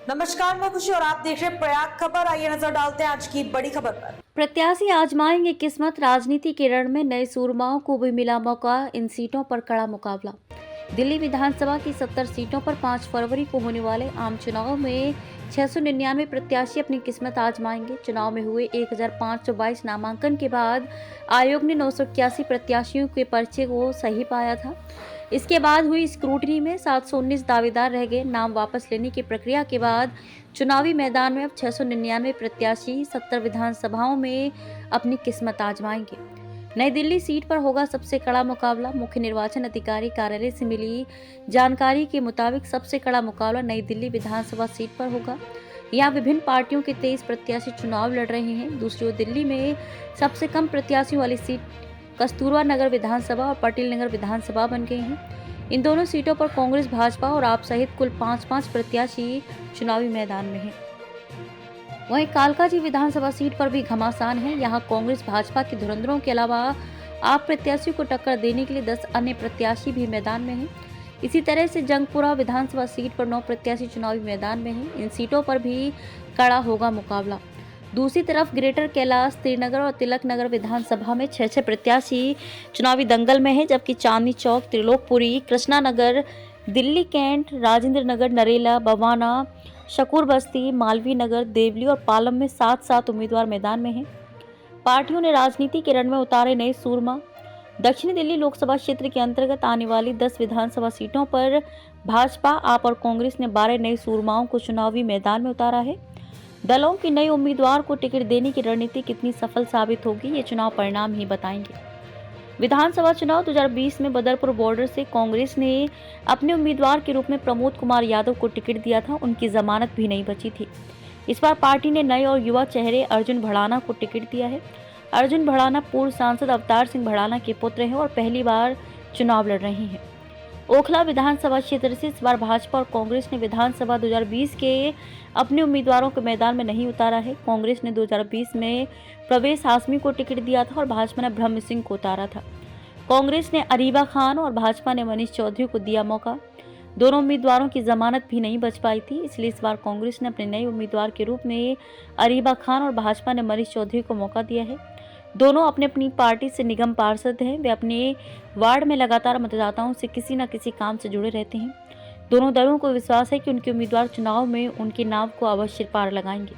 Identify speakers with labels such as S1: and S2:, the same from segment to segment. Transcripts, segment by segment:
S1: नमस्कार, मैं खुशी और आप देख रहे हैं प्रयाग खबर। आइए नजर डालते हैं आज की बड़ी खबर पर।
S2: प्रत्याशी आजमाएंगे किस्मत, राजनीति के रण में नए सूरमाओं को भी मिला मौका, इन सीटों पर कड़ा मुकाबला। दिल्ली विधानसभा की 70 सीटों पर 5 फरवरी को होने वाले आम चुनाव में 699 प्रत्याशी अपनी किस्मत आजमाएंगे। चुनाव में हुए 1522 नामांकन के बाद आयोग ने 981 प्रत्याशियों के पर्चे को सही पाया था। इसके बाद हुई स्क्रूटनी में 719 दावेदार रह गए। नाम वापस लेने की प्रक्रिया के बाद चुनावी मैदान में अब 699 प्रत्याशी 70 विधानसभाओं में अपनी किस्मत आजमाएंगे। नई दिल्ली सीट पर होगा सबसे कड़ा मुकाबला। मुख्य निर्वाचन अधिकारी कार्यालय से मिली जानकारी के मुताबिक सबसे कड़ा मुकाबला नई दिल्ली विधानसभा सीट पर होगा। यहाँ विभिन्न पार्टियों के 23 प्रत्याशी चुनाव लड़ रहे हैं। दूसरी ओर दिल्ली में सबसे कम प्रत्याशियों वाली सीट कस्तूरबा नगर विधानसभा और पटेल नगर विधानसभा बन गई हैं। इन दोनों सीटों पर कांग्रेस, भाजपा और आप सहित कुल 5-5 प्रत्याशी चुनावी मैदान में हैं। वहीं कालकाजी विधानसभा सीट पर भी घमासान है। यहां कांग्रेस, भाजपा के धुरंधरों के अलावा आप प्रत्याशियों को टक्कर देने के लिए 10 अन्य प्रत्याशी भी मैदान में हैं। इसी तरह से जंगपुरा विधानसभा सीट पर 9 प्रत्याशी चुनावी मैदान में हैं। इन सीटों पर भी कड़ा होगा मुकाबला। दूसरी तरफ ग्रेटर कैलाश, श्रीनगर और तिलक नगर विधानसभा में 6-6 प्रत्याशी चुनावी दंगल में हैं, जबकि चांदनी चौक, त्रिलोकपुरी, कृष्णा नगर, दिल्ली कैंट, राजेंद्र नगर, नरेला, बवाना, शकूर बस्ती, मालवीय नगर, देवली और पालम में 7-7 उम्मीदवार मैदान में हैं। पार्टियों ने राजनीति के रण में उतारे नए सूरमा। दक्षिणी दिल्ली लोकसभा क्षेत्र के अंतर्गत आने वाली 10 विधानसभा सीटों पर भाजपा, आप और कांग्रेस ने 12 नए सूरमाओं को चुनावी मैदान में उतारा है। दलों की नए उम्मीदवार को टिकट देने की रणनीति कितनी सफल साबित होगी, ये चुनाव परिणाम ही बताएंगे। विधानसभा चुनाव 2020 में बदरपुर बॉर्डर से कांग्रेस ने अपने उम्मीदवार के रूप में प्रमोद कुमार यादव को टिकट दिया था। उनकी जमानत भी नहीं बची थी। इस बार पार्टी ने नए और युवा चेहरे अर्जुन भड़ाना को टिकट दिया है। अर्जुन भड़ाना पूर्व सांसद अवतार सिंह भड़ाना के पुत्र हैं और पहली बार चुनाव लड़ रहे हैं। ओखला विधानसभा क्षेत्र से इस बार भाजपा और कांग्रेस ने विधानसभा 2020 के अपने उम्मीदवारों को मैदान में नहीं उतारा है। कांग्रेस ने 2020 में प्रवेश हाशमी को टिकट दिया था और भाजपा ने ब्रह्म सिंह को उतारा था। कांग्रेस ने अरीबा खान और भाजपा ने मनीष चौधरी को दिया मौका। दोनों उम्मीदवारों की जमानत भी नहीं बच पाई थी, इसलिए इस बार कांग्रेस ने अपने नए उम्मीदवार के रूप में अरीबा खान और भाजपा ने मनीष चौधरी को मौका दिया है। दोनों अपने अपनी पार्टी से निगम पार्षद हैं। वे अपने वार्ड में लगातार मतदाताओं से किसी न किसी काम से जुड़े रहते हैं। दोनों दलों को विश्वास है कि उनके उम्मीदवार चुनाव में उनके नाम को अवश्य पार लगाएंगे।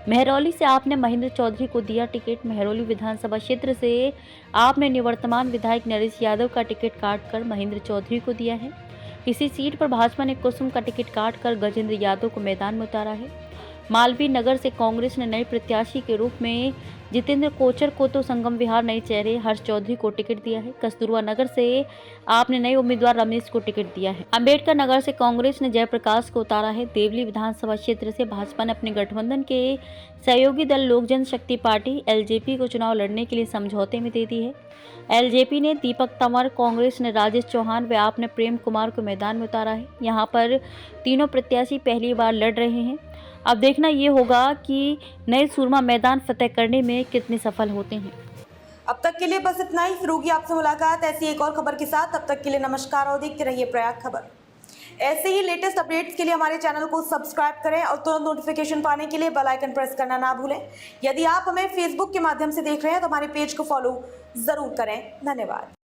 S2: महरौली से आपने महेंद्र चौधरी को दिया टिकट। महरौली विधानसभा क्षेत्र से आपने निवर्तमान विधायक नरेश यादव का टिकट काटकर महेंद्र चौधरी को दिया है। इसी सीट पर भाजपा ने कुसुम का टिकट काटकर गजेंद्र यादव को मैदान में उतारा है। मालवीय नगर से कांग्रेस ने नए प्रत्याशी के रूप में जितेंद्र कोचर को तो संगम विहार नए चेहरे हर्ष चौधरी को टिकट दिया है। कस्तूरबा नगर से आपने नए उम्मीदवार रमेश को टिकट दिया है। अंबेडकर नगर से कांग्रेस ने जयप्रकाश को उतारा है। देवली विधानसभा क्षेत्र से भाजपा ने अपने गठबंधन के सहयोगी दल लोक जनशक्ति पार्टी एलजेपी को चुनाव लड़ने के लिए समझौते में दे दी है। एलजेपी ने दीपक तंवर, कांग्रेस ने राजेश चौहान व आपने प्रेम कुमार को मैदान में उतारा है। यहाँ पर तीनों प्रत्याशी पहली बार लड़ रहे हैं। अब देखना ये होगा कि नए सूरमा मैदान फतेह करने में कितने सफल होते हैं।
S1: अब तक के लिए बस इतना ही। फिर होगी आपसे मुलाकात ऐसी एक और खबर के साथ। तब तक के लिए नमस्कार और देखते रहिए प्रयाग खबर। ऐसे ही लेटेस्ट अपडेट्स के लिए हमारे चैनल को सब्सक्राइब करें और तुरंत नोटिफिकेशन पाने के लिए बेल आइकन प्रेस करना ना भूलें। यदि आप हमें फेसबुक के माध्यम से देख रहे हैं तो हमारे पेज को फॉलो जरूर करें। धन्यवाद।